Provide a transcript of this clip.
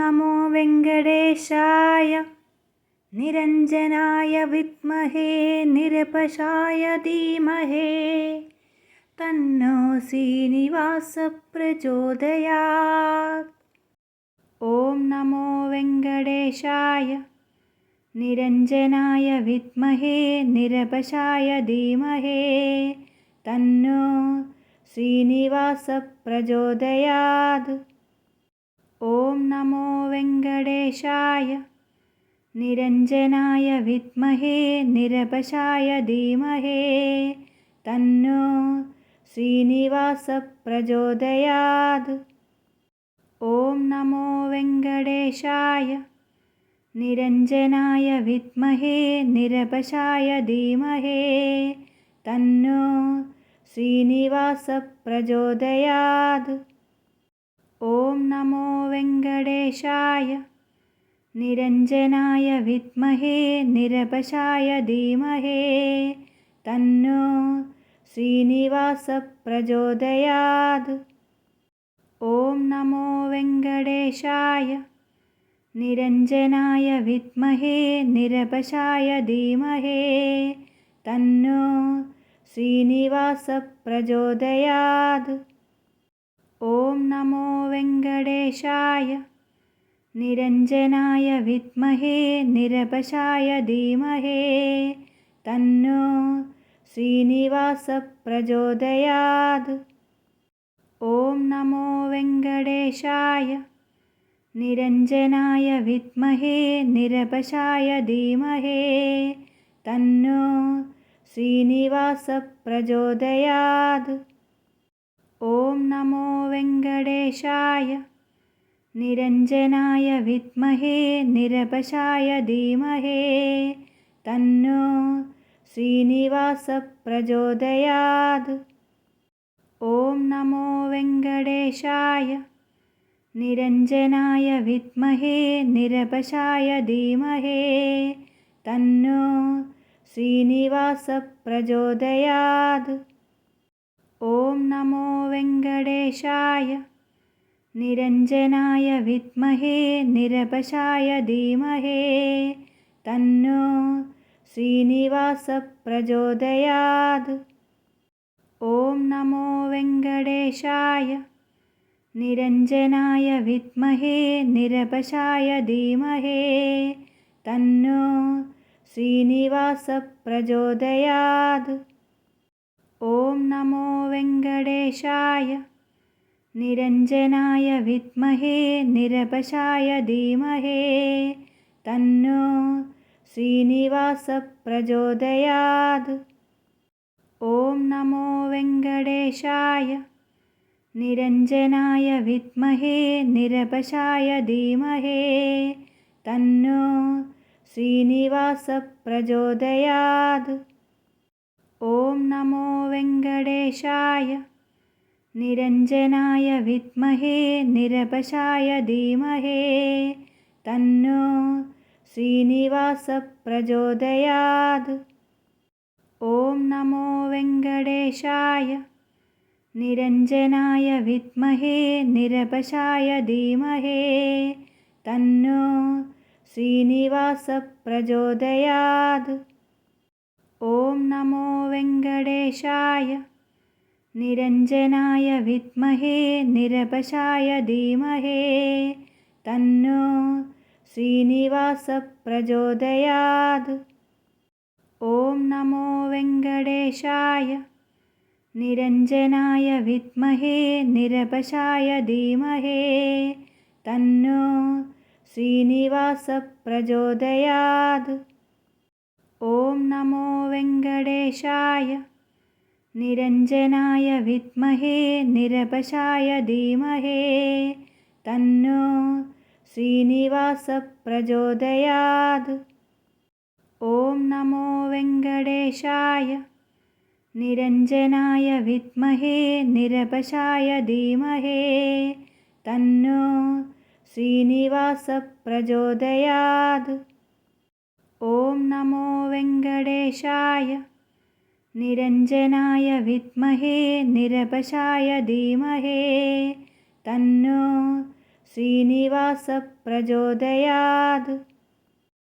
नमो वेङ्कटेशाय निरञ्जनाय विद्महे निरपशाय धीमहि तन्नो श्रीनिवासः प्रचोदयात्। ॐ नमो वेङ्कटेशाय निरञ्जनाय विद्महे निरपशाय धीमहि तन्नो श्रीनिवासः प्रचोदयात्। ॐ नमो वेङ्कटेशाय निरञ्जनाय विद्महे निरपशाय धीमहि तन्नो श्रीनिवासः प्रचोदयात्। ॐ नमो वेङ्कटेशाय निरञ्जनाय विद्महे निरपशाय धीमहि तन्नो श्रीनिवासः प्रचोदयात्। ॐ नमो वेङ्कटेशाय निरञ्जनाय विद्महे निरपशाय धीमहि तन्नो श्रीनिवासः प्रचोदयात्। ॐ नमो वेङ्कटेशाय निरञ्जनाय विद्महे निरपशाय धीमहि तन्नो श्रीनिवासः प्रचोदयात्। ॐ नमो वेङ्कटेशाय निरञ्जनाय विद्महे निरपशाय धीमहि तन्नो श्रीनिवासः प्रचोदयात्। ॐ नमो वेङ्कटेशाय निरञ्जनाय विद्महे निरपशाय धीमहि तन्नो श्रीनिवासः प्रचोदयात्। ॐ नमो वेङ्कटेशाय निरञ्जनाय विद्महे निरपशाय धीमहि तन्नो श्रीनिवासः प्रचोदयात्। ॐ नमो वेङ्कटेशाय निरञ्जनाय विद्महे निरपशाय धीमहि तन्नो श्रीनिवासः प्रचोदयात्। ॐ नमो वेङ्कटेशाय निरञ्जनाय विद्महे निरपशाय धीमहि तन्नो श्रीनिवासः प्रचोदयात्। ॐ नमो वेङ्कटेशाय निरञ्जनाय विद्महे निरपशाय धीमहि तन्नो श्रीनिवासः प्रचोदयात्। ॐ नमो वेङ्कटेशाय निरञ्जनाय विद्महे निरपशाय धीमहि तन्नो श्रीनिवासः प्रचोदयात्। ॐ नमो वेङ्कटेशाय निरञ्जनाय विद्महे निरपशाय धीमहि तन्नो श्रीनिवासः प्रचोदयात्। ॐ नमो वेङ्कटेशाय निरञ्जनाय विद्महे निरपशाय धीमहि तन्नो श्रीनिवासः प्रचोदयात्। ॐ नमो वेङ्कटेशाय निरञ्जनाय विद्महे निरपशाय धीमहि तन्नो श्रीनिवासः प्रचोदयात्। ॐ नमो वेङ्कटेशाय निरञ्जनाय विद्महे निरपशाय धीमहि तन्नो श्रीनिवासः प्रचोदयात्। ॐ नमो वेङ्कटेशाय निरञ्जनाय विद्महे निरपशाय धीमहि तन्नो श्रीनिवासः प्रचोदयात्। ॐ नमो वेङ्कटेशाय निरञ्जनाय विद्महे निरपशाय धीमहि तन्नो श्रीनिवासः प्रचोदयात्। ॐ नमो वेङ्कटेशाय निरञ्जनाय विद्महे निरपशाय धीमहि तन्नो श्रीनिवासः प्रचोदयात्। ॐ नमो वेङ्कटेशाय निरञ्जनाय विद्महे निरपशाय धीमहि तन्नो श्रीनिवासप्रचोदयात्।